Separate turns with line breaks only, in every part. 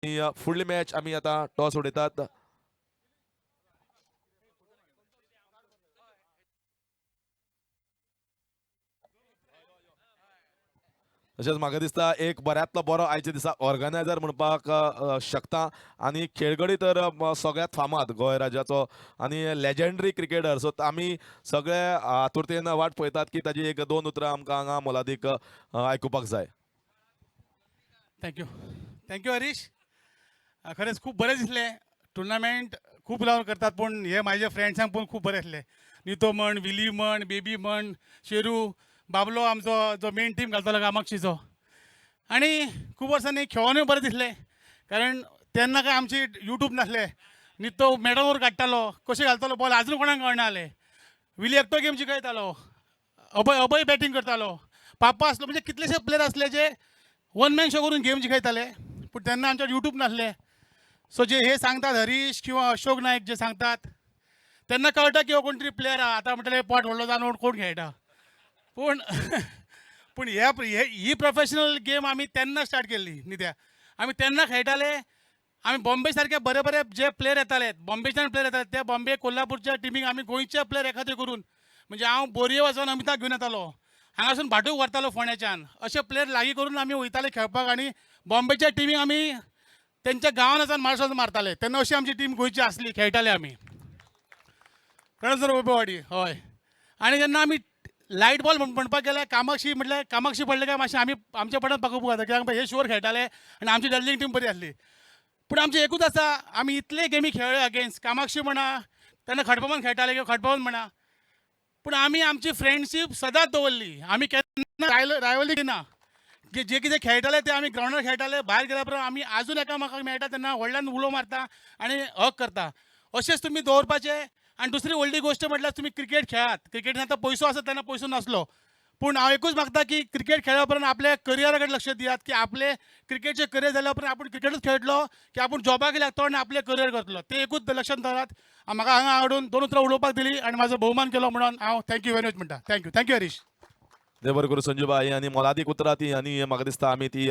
फुडली मॅच आम्ही आता टॉस उडयतात. तशेंच म्हाका दिसता एक बऱ्यांतलो बरो आयच्या दिसा ऑर्गनायझर म्हणपाक शकता आनी खेळगडी तर सगळ्यांत फामाद गोंय राज्याचो आनी लेजेंडरी क्रिकेटर. सो आमी सगळे आतुरतेन वाट पळयतात की ताजी एक दोन उतरां आमकां हांगा मोलादीक आयकुपाक जाय.
Thank you thank you Harish. खरेंच खूप बरें दिसलें. टुर्नामेंट खूप लावन करतात पूण हे माझे फ्रेंड्सांक पळोवन खूप बरें दिसलें. नितो म्हण, विली म्हण, बेबी म्हण, शेरू, बाबलो आमचो जो मेन टीम घालतालो कामाक्षीचो. आणि खूप वर्सांनी खेळोनूय बरें दिसलें कारण तेन्ना काय आमची यूट्यूब नासले. नितो मॅडमवर काडटालो, कशें घालतालो बॉल आजून कोणाक कळनासलें. विली एकटो गेम जिखयतालो, अभय बॅटिंग करतालो, पापा आसलो, म्हणजे कितलेशे प्लेयर असले जे वन मॅन शो करून गेम जिखयताले. पूण तेन्ना आमच्याकडे यूट्यूब नासले. सो जे हे सांगतात हरीश किंवा अशोक नायक जे सांगतात त्यांना कळटा की हो कोण तरी प्लेयर आहा. आतां म्हणटले पोट व्हडलो जावन कोण खेळटा. पूण पूण ही प्रोफेशनल गेम आमी तेन्ना स्टार्ट केल्ली न्ही. आमी तेन्ना खेळटाले. आमी बॉम्बे सारके बरे बरे जे प्लेयर येताले, बॉम्बेच्यान प्लेयर येताले, ते बॉम्बे कोल्हापूरच्या टिमीक आमी गोंयचे प्लेयर एखादे करून, म्हणजे हांव बोरये वचोन अमिताक घेवन येतालो, हांगासून भाटूक व्हरतालो फोंड्याच्यान. अशे प्लेयर लागीं करून आमी वयताले खेळपाक आनी बॉम्बेच्या टिमीक आमी त्यांच्या गांवांत वचून महाराष्ट्रांत मारताले. तेन्ना अशी आमची टीम गोंयची आसली, खेळटाले आमी. कळ्ळें सर वैभववाडी हय. आनी जेन्ना आमी लायट बॉल म्हणपाक गेले, कामाक्षी म्हटल्यार कामाक्षी पडले काय मातशें आमी आमच्या पडत पाकूप जाता कित्याक हे शुअर खेळटाले आनी आमची डॅल्लिंग टीम बरी आसली. पूण आमचें एकूच आसा, आमी इतले गेमी खेळ्ळे अगेन्स्ट कामाक्षी म्हणा, तेन्ना खडपावन खेळटाले किंवा खडपावन म्हणा, पूण आमी आमची फ्रेंडशीप सदांच दवरली. आमी केन्ना रायवली केना. जे कितें खेळटाले ते आमी ग्रावंडार खेळटाले. भायर गेल्या उपरांत आमी आजून एकामेकाक मेळटा तेन्ना व्हडल्यान उलो मारता आनी हग करता. अशेंच तुमी दवरपाचें. आनी दुसरी व्हडली गोश्ट म्हटल्यार तुमी क्रिकेट खेळात. क्रिकेटीन आतां पयसो आसा तेन्ना पयसो नासलो, पूण हांव एकूच मागता की क्रिकेट खेळ्ळ्या उपरांत आपल्या करियरा कडेन लक्ष दियात की आपले क्रिकेटचे करियर जाल्या उपरांत आपूण क्रिकेटूच खेळटलो की आपूण जॉबाक लागतलो आनी आपले करियर करतलो, ते एकूच लक्षांत दवरात. म्हाका हांगा हाडून दोन उतरां उलोवपाक दिली आनी म्हाजो भोवमान केलो म्हणून हांव थँक्यू व्हेरी मच म्हणटा. थँक्यू हरीश.
देव बरें करूं संजू भाई. आनी मोलादीक उतरां ती आनी म्हाका दिसता आमी ती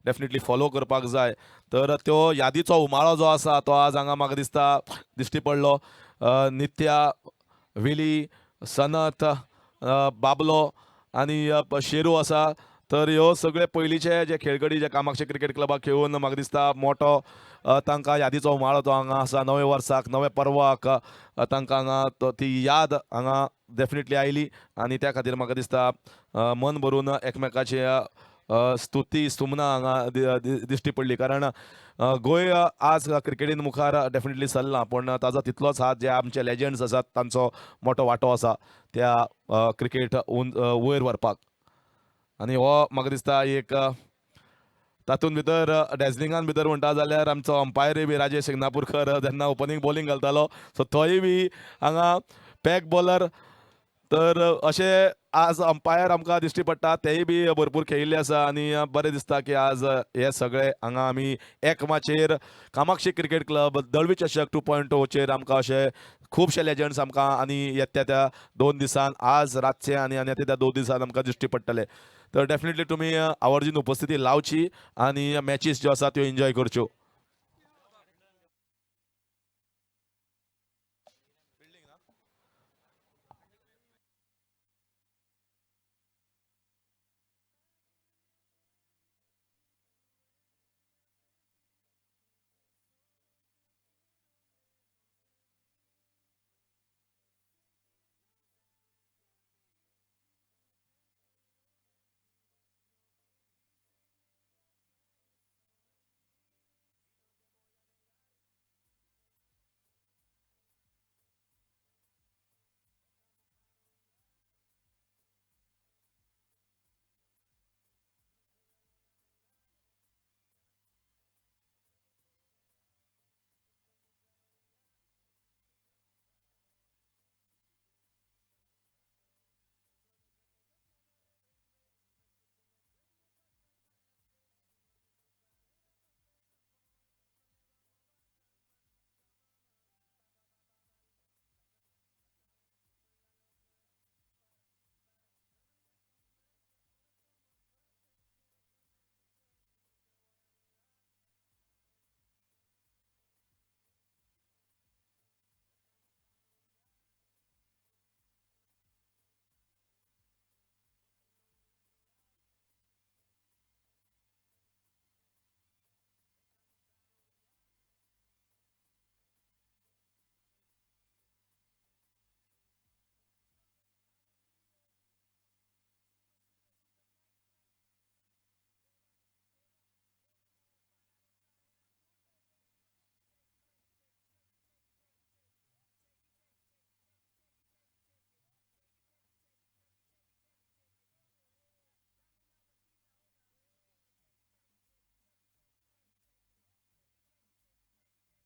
डेफिनेटली फॉलो करपाक जाय. तर त्यो यादीचो उमाळो जो आसा तो आज हांगा म्हाका दिसता दिश्टी पडलो. नित्या, विली, सनत, बाबलो आनी शेरू आसा. तर ह्यो सगळे पयलींचे जे खेळगडी जे कामाक्षी क्रिकेट क्लबाक खेळून म्हाका दिसता मोठो तांकां यादीचो उमाळो तो हांगा आसा. नवे वर्साक नवे पर्वाक तांकां हांगा ती याद हांगा डेफिनेटली आयली आनी त्या खातीर म्हाका दिसता मन भरून एकमेकाची स्तुती सुमनां हांगा दिश्टी पडली. कारण गोंय आज क्रिकेटीन मुखार डेफिनेटली सरलां, पूण ताजो तितलोच हात जे आमचे लेजंड्स आसात तांचो मोठो वांटो आसा त्या क्रिकेट वयर व्हरपाक. आनी हो म्हाका दिसता एक तातूंत भितर डॅझलिंगान भितर म्हणटा जाल्यार आमचो अंपायरूय बी राजेश सिंगनापूरकर जेन्ना ओपनिंग बॉलिंग घालतालो, सो तोय बी हांगा पॅक बॉलर. तर अशे आज अंपायर आमकां दिश्टी पडटा, तेय बी भरपूर खेळिल्ले आसा आनी बरें दिसता की आज हे सगळे हांगा आमी एकमाचेर कामाक्षी क्रिकेट क्लब दळवी चषक 2.0 चेर आमकां अशे खुबशे लेजंड्स आमकां आनी येत्या त्या 2 दिसान आज रातचे आनी येत्या त्या 2 दिसान आमकां दिश्टी पडटले. तर डेफिनेटली तुमी आवर्जून उपस्थिती लावची आनी मॅचीस ज्यो आसा त्यो एन्जॉय करच्यो.